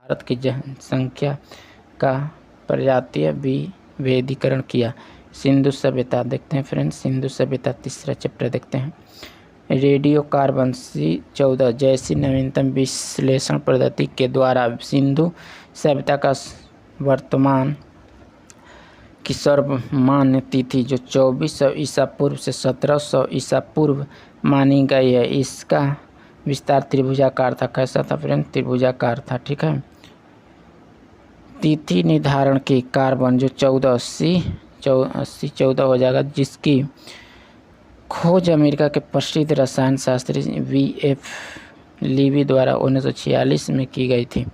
भारत की जनसंख्या का प्रजातीय विभेदीकरण किया। सिंधु सभ्यता देखते हैं फ्रेंड्स, सिंधु सभ्यता तीसरा चैप्टर देखते हैं। रेडियो कार्बन C14 जैसी नवीनतम विश्लेषण पद्धति के द्वारा सिंधु सभ्यता का वर्तमान की सर्वमान्य तिथि जो 2400 ईसा पूर्व से 1700 ईसा पूर्व मानी गई है। इसका विस्तार त्रिभुजाकार था। कैसा था फ्रेंड? त्रिभुजाकार था। ठीक है। तिथि निर्धारण की कार्बन जो 14 हो जाएगा, जिसकी खोज अमेरिका के प्रसिद्ध रसायन शास्त्री V.F. लीवी द्वारा 1946 में की गई थी।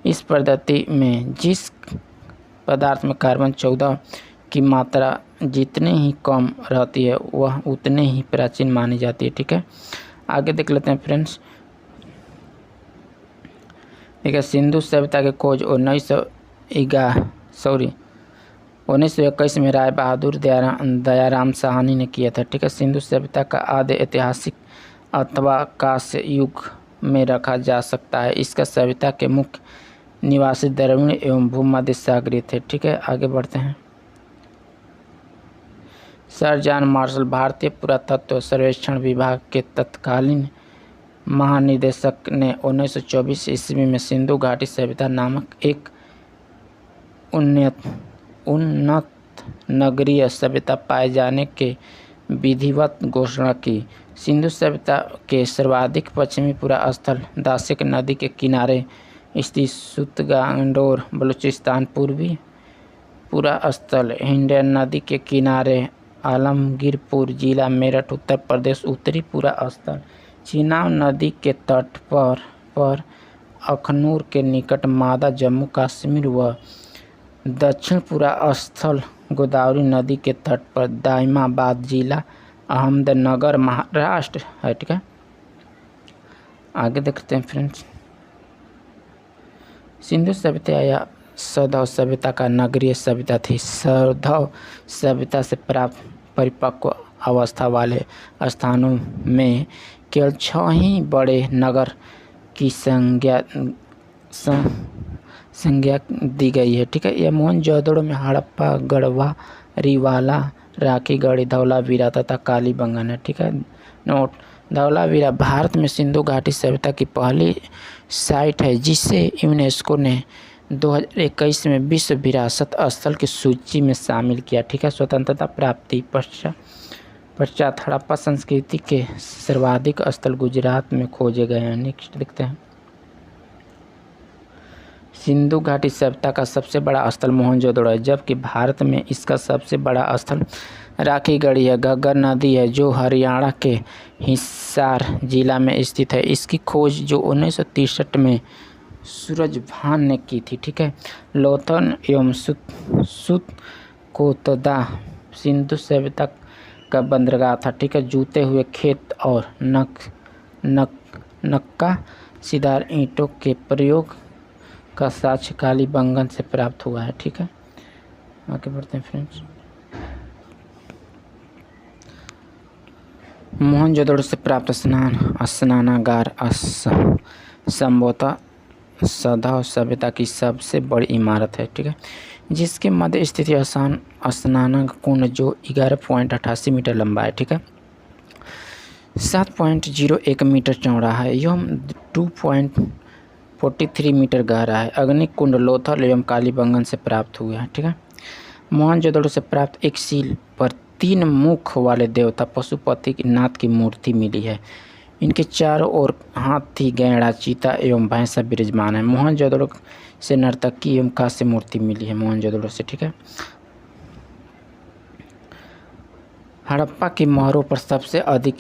इस पद्धति में जिस पदार्थ में कार्बन 14 की मात्रा जितनी ही कम रहती है वह उतने ही प्राचीन मानी जाती है। ठीक है, आगे देख लेते हैं फ्रेंड्स। ठीक है, सिंधु सभ्यता की खोज 1921 में राय बहादुर दयाराम साहनी ने किया था। ठीक है, सिंधु सभ्यता का आदि ऐतिहासिक अथवा कांस्य युग में रखा जा सकता है। इसका सभ्यता के मुख्य निवासी द्रविड़ एवं भूमध्य सागरीय थे। ठीक है, आगे बढ़ते हैं। सर जॉन मार्शल भारतीय पुरातत्व सर्वेक्षण विभाग के तत्कालीन महानिदेशक ने 1924 ईस्वी में सिंधु घाटी सभ्यता नामक एक उन्नत नगरीय सभ्यता पाए जाने के विधिवत घोषणा की। सिंधु सभ्यता के सर्वाधिक पश्चिमी पुरा स्थल दासिक नदी के किनारे स्थित सुतगांडोर बलूचिस्तान, पूर्वी पुरा स्थल हिंडन नदी के किनारे आलमगीरपुर जिला मेरठ उत्तर प्रदेश, उत्तरी पुरा स्थल चीनाब नदी के तट पर अखनूर के निकट मादा जम्मू कश्मीर व दक्षिण पूरा स्थल गोदावरी नदी के तट पर दाइमाबाद जिला अहमदनगर महाराष्ट्र है। ठीक है, आगे देखते हैं फ्रेंड्स। सिंधु सभ्यता या सौधव सभ्यता का नगरीय सभ्यता थी। सौधव सभ्यता से प्राप्त परिपक्व अवस्था वाले स्थानों में केवल 6 ही बड़े नगर की संज्ञा दी गई है। ठीक है, यह मोहनजोदड़ो में हड़प्पा, गढ़वा, रिवाला, राखीगढ़ी, धौलावीरा तथा कालीबंगन है। ठीक है, नोट, धौलावीरा भारत में सिंधु घाटी सभ्यता की पहली साइट है जिसे यूनेस्को ने 2021 में विश्व विरासत स्थल की सूची में शामिल किया। ठीक है, स्वतंत्रता प्राप्ति पश्चात हड़प्पा संस्कृति के सर्वाधिक स्थल गुजरात में खोजे गए हैं। नेक्स्ट देखते हैं। सिंधु घाटी सभ्यता का सबसे बड़ा स्थल मोहनजोदड़ो है, जबकि भारत में इसका सबसे बड़ा स्थल राखीगढ़ी है। घग्गर नदी है जो हरियाणा के हिसार जिला में स्थित है। इसकी खोज जो 1963 में सूरजभान ने की थी। ठीक है, लोथल एवं सुतकोतदा सिंधु सभ्यता का बंदरगाह था। ठीक है, जूते हुए खेत और नक्का सीधार ईंटों के प्रयोग का साक्ष्य कालीबंगन से प्राप्त हुआ है। ठीक है, आगे बढ़ते हैं फ्रेंड्स। मोहनजोदड़ो से प्राप्त स्नानागार संभवतः सौधव सभ्यता की सबसे बड़ी इमारत है। ठीक है, जिसके मध्य स्थित स्नानक कुंड जो 11.88 मीटर लंबा है। ठीक है, 7.01 मीटर चौड़ा है। यह 2.43 मीटर गहरा है। अग्नि कुंड लोथल एवं कालीबंगन से प्राप्त हुए हैं। ठीक है, मोहनजोदड़ो से प्राप्त एक सील पर 3 मुख वाले देवता पशुपति नाथ की मूर्ति मिली है। इनके चारों ओर हाथी, गैंडा, चीता एवं भैंसा विराजमान है। मोहनजोदड़ो से नर्तकी एवं कांस्य मूर्ति मिली है मोहनजोदड़ो से। ठीक है, हड़प्पा की मोहरों पर सबसे अधिक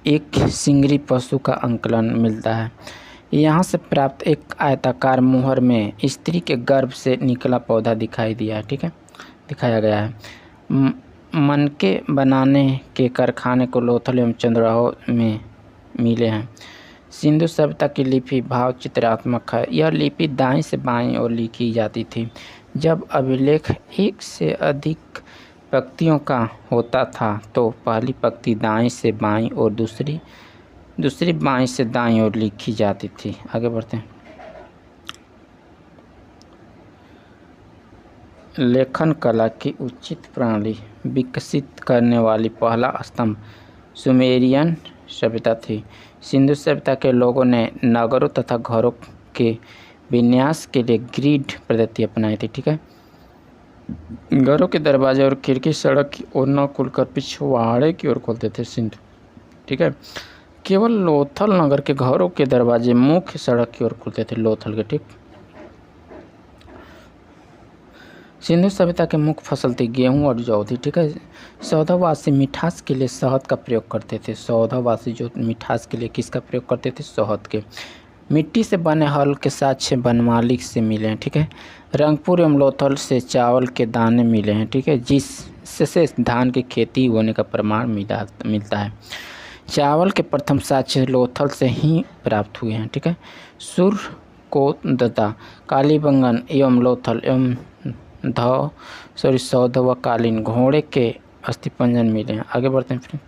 एक सिंगरी पशु का अंकलन मिलता है। यहाँ से प्राप्त एक आयताकार मोहर में स्त्री के गर्भ से निकला पौधा दिखाई दिया है। ठीक है, दिखाया गया है। मनके बनाने के कारखाने को लोथल एवं चंद्राहो में मिले हैं। सिंधु सभ्यता की लिपि भाव चित्रात्मक है। यह लिपि दाईं से बाईं ओर लिखी जाती थी। जब अभिलेख एक से अधिक पंक्तियों का होता था तो पहली पंक्ति दाईं से बाईं और दूसरी बाईं से दाईं ओर लिखी जाती थी। आगे बढ़ते हैं। लेखन कला की उचित प्रणाली विकसित करने वाली पहला स्तंभ सुमेरियन सभ्यता थी। सिंधु सभ्यता के लोगों ने नगरों तथा घरों के विन्यास के लिए ग्रिड पद्धति अपनाई थी। ठीक है, घरों के दरवाजे और खिड़की सड़क की ओर न खुलकर पिछवाड़े की ओर खोलते थे सिंधु। ठीक है, केवल लोथल नगर के घरों के दरवाजे मुख्य सड़क की ओर खुलते थे, लोथल के। ठीक, सिंधु सभ्यता के मुख्य फसल थी गेहूं और जौ थी। ठीक है, सौदावासी मिठास के लिए शहद का प्रयोग करते थे। सौदावासी जो मिठास के लिए किसका प्रयोग करते थे? शहद के। मिट्टी से बने हल के साक्ष्य बनमाली से मिले हैं। ठीक है, रंगपुर एवं लोथल से चावल के दाने मिले हैं। ठीक है, जिससे धान की खेती होने का प्रमाण मिलता है। चावल के प्रथम साक्ष्य लोथल से ही प्राप्त हुए हैं। ठीक है, सुर कोदता कालीबंगन एवं लोथल एवं सौधवकालीन घोड़े के अस्थिपंजर मिले हैं। आगे बढ़ते हैं फ्रेंड।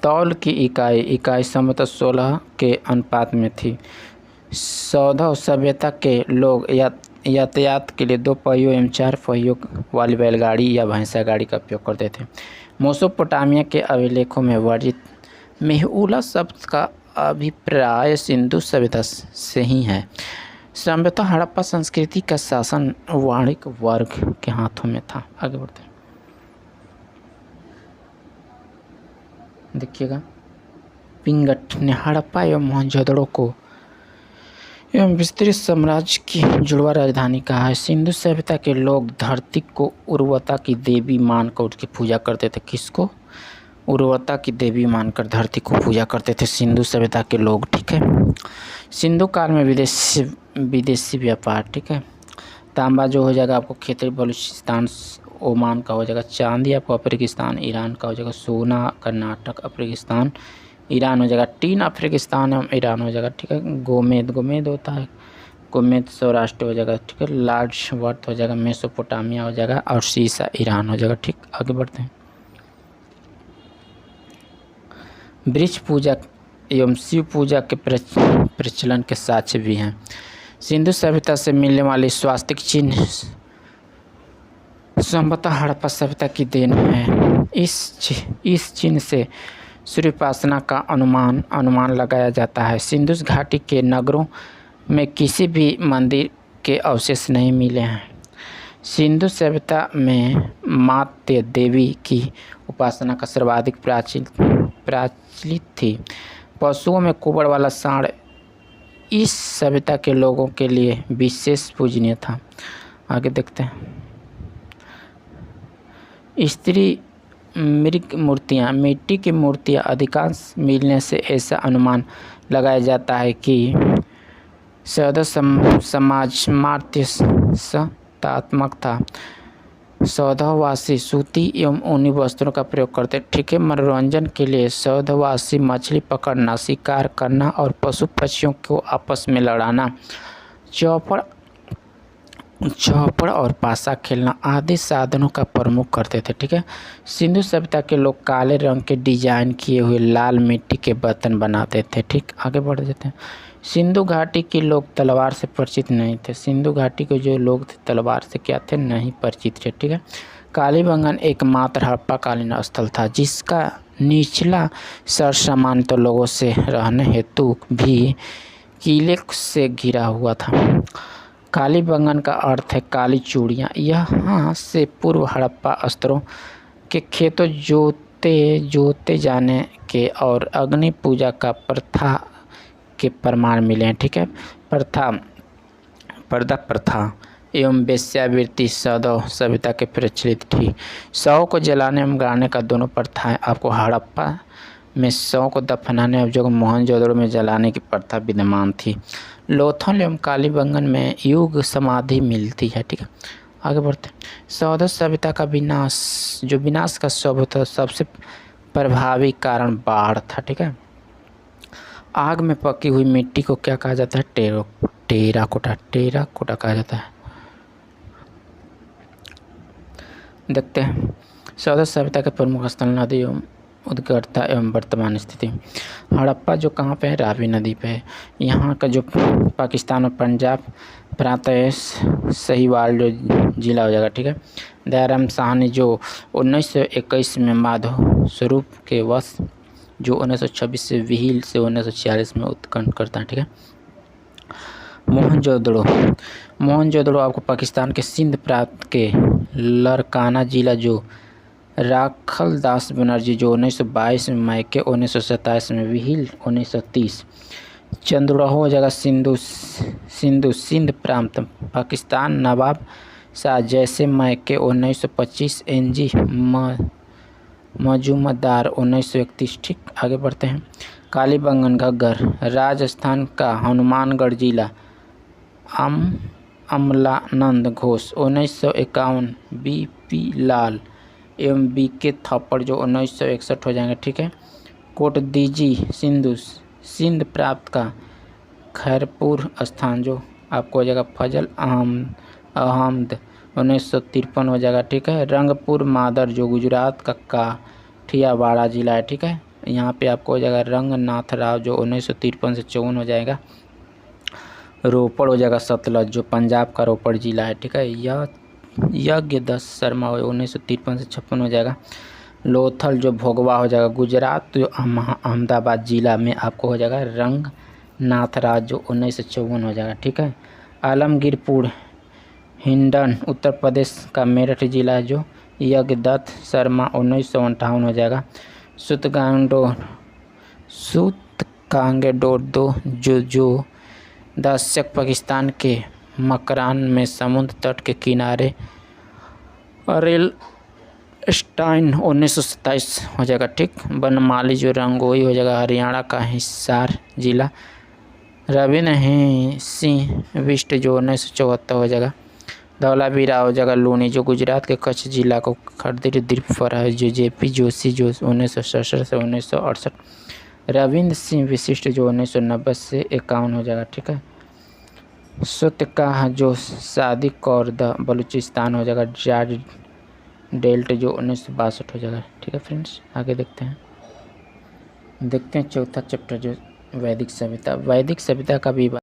तौल की इकाई संभवतः 16 के अनुपात में थी। सौधव सभ्यता के लोग यातायात के लिए 2 पहियों एवं 4 पहियों वाली बैलगाड़ी या भैंसा गाड़ी का उपयोग करते थे। मेसोपोटामिया के अभिलेखों में वर्जित मेहुला शब्द का अभिप्राय सिंधु सभ्यता से ही है। संभवतः हड़प्पा संस्कृति का शासन वाणिक वर्ग के हाथों में था। आगे बढ़ते हैं, देखिएगा। पिंगट ने हड़प्पा एवं मोहनजोदड़ो को एवं विस्तृत साम्राज्य की जुड़वा राजधानी कहा है। सिंधु सभ्यता के लोग धरती को उर्वरता की देवी मानकर उसकी पूजा करते थे। किसको? उर्वरता की देवी मानकर धरती को पूजा करते थे सिंधु सभ्यता के लोग। ठीक है, सिंधु काल में विदेशी व्यापार। ठीक है, तांबा जो हो जाएगा आपको खेतरी बलूचिस्तान ओमान का हो जाएगा। चांदी आपको अफगानिस्तान ईरान का हो जाएगा। सोना कर्नाटक अफगानिस्तान ईरान हो जाएगा। टीन अफगानिस्तान एवं ईरान हो जाएगा। ठीक है, गोमेद होता है, गोमेद सौराष्ट्र हो जाएगा। ठीक है, लार्ज वर्थ हो जाएगा, मेसोपोटामिया हो जाएगा और सीसा ईरान हो जाएगा। ठीक, आगे बढ़ते हैं। वृक्ष पूजा एवं शिव पूजा के प्रचलन के साक्ष्य भी हैं। सिंधु सभ्यता से मिलने वाली स्वास्तिक चिन्ह संभवतः हड़प्पा सभ्यता की देन है। इस चिन्ह से सूर्योपासना का अनुमान लगाया जाता है। सिंधु घाटी के नगरों में किसी भी मंदिर के अवशेष नहीं मिले हैं। सिंधु सभ्यता में मात्य देवी की उपासना का सर्वाधिक प्रचलित थी। पशुओं में कुबड़ वाला सांड इस सभ्यता के लोगों के लिए विशेष पूजनीय था। आगे देखते हैं। स्त्री मृग मूर्तियाँ, मिट्टी की मूर्तियाँ अधिकांश मिलने से ऐसा अनुमान लगाया जाता है कि सौदा समाज मार्त्य सत्तात्मक था। सौधवासी सूती एवं ऊनी वस्त्रों का प्रयोग करते। ठीक है, मनोरंजन के लिए सौधवासी मछली पकड़ना, शिकार करना और पशु पक्षियों को आपस में लड़ाना, चौपड़ और पासा खेलना आदि साधनों का प्रमुख करते थे। ठीक है, सिंधु सभ्यता के लोग काले रंग के डिजाइन किए हुए लाल मिट्टी के बर्तन बनाते थे। ठीक, आगे बढ़ जाते हैं। सिंधु घाटी के लोग तलवार से परिचित नहीं थे। सिंधु घाटी के जो लोग थे तलवार से क्या थे? नहीं परिचित थे। ठीक है, कालीबंगन एकमात्र हड़प्पाकालीन स्थल था जिसका निचला सर सामान्य लोगों से रहने हेतु भी किले से घिरा हुआ था। कालीबंगन का अर्थ है काली चूड़ियाँ। यहाँ से पूर्व हड़प्पा स्तरों के खेतों जोते जाने के और अग्नि पूजा का प्रथा के प्रमाण मिले हैं। ठीक है, पर्दा प्रथा एवं वेश्यावृत्ति सौधव सभ्यता के प्रचलित थी। शव को जलाने एवं गाड़ने का दोनों प्रथाएं आपको हड़प्पा में शव को दफनाने और जो मोहनजोदड़ो में जलाने की प्रथा विद्यमान थी। लोथल एवं कालीबंगन में युग समाधि मिलती है। ठीक है, आगे बढ़ते हैं। सौधव सभ्यता का विनाश का सबसे प्रभावी कारण बाढ़ था। ठीक है, आग में पकी हुई मिट्टी को क्या कहा जाता है? टेराकोटा कहा जाता है। देखते हैं सौधव सभ्यता के प्रमुख स्थल नदी एवं उद्गरता एवं वर्तमान स्थिति। हड़प्पा जो कहाँ पे है? रावी नदी पे है। यहाँ का जो पाकिस्तान और पंजाब प्रातः सहीवाल जो जिला हो जाएगा, ठीक है। दयाराम साहनी जो 1921 में माधव स्वरूप के वश जो 1926 से विहिल से 1946 में उत्खनन करता है, ठीक है। मोहनजोदड़ो आपको पाकिस्तान के सिंध प्रांत के लरकाना जिला जो राखल दास बनर्जी जो 1922 में मायके 1927 में विहिल 1930। चंद्रोह हो जाएगा सिंध प्रांत पाकिस्तान नवाब शाह जैसे मायके 1925 एनजी मजूमदार 1931, ठीक। आगे बढ़ते हैं। कालीबंगन घग्गर राजस्थान का हनुमानगढ़ जिला अमलानंद घोष 1951। बीपी लाल एवं बीके थप्पड़ जो 1961 हो जाएंगे, ठीक है। कोटदीजी सिंध प्राप्त का खैरपुर स्थान जो आपको हो जाएगा फजल अहमद 1953 हो जाएगा, ठीक है। रंगपुर मादर जो गुजरात का काठियावाड़ जिला है, ठीक है। यहाँ पे आपको हो जाएगा रंगनाथ राव जो 1953 से 54 हो जाएगा। रोपड़ हो जाएगा सतलज जो पंजाब का रोपड़ जिला है, ठीक है। यज्ञ दस शर्मा 1953 से 56 हो जाएगा। लोथल जो भोगवा हो जाएगा गुजरात जो अहमदाबाद जिला में आपको हो जाएगा रंगनाथ राज जो 1954 हो जाएगा, ठीक है। आलमगीरपुर हिंडन उत्तर प्रदेश का मेरठ जिला है जो यज्ञदत्त शर्मा 1958 हो जाएगा। सूतकांगेडोर जो दशक पाकिस्तान के मकरान में समुद्र तट के किनारे अरेल स्टाइन 1927 हो जाएगा, ठीक। बनमाली जो रंगोई हो जाएगा हरियाणा का हिसार जिला। रविंद्र सिंह बिष्ट जो 1974 हो जाएगा। धौलावीरा हो जाएगा लूनी जो गुजरात के कच्छ जिला को खरदिर द्वीप पर है जो जेपी जोशी जो 1967 से 1968। रविंद्र सिंह विशिष्ट जो 1990 से 51 हो जाएगा, ठीक है। सुतकाह जो सादिक कौर द बलूचिस्तान हो जाएगा। जार्ज डेल्ट जो 1962 हो जाएगा, ठीक है फ्रेंड्स। आगे देखते हैं चौथा चैप्टर जो वैदिक सभ्यता का भी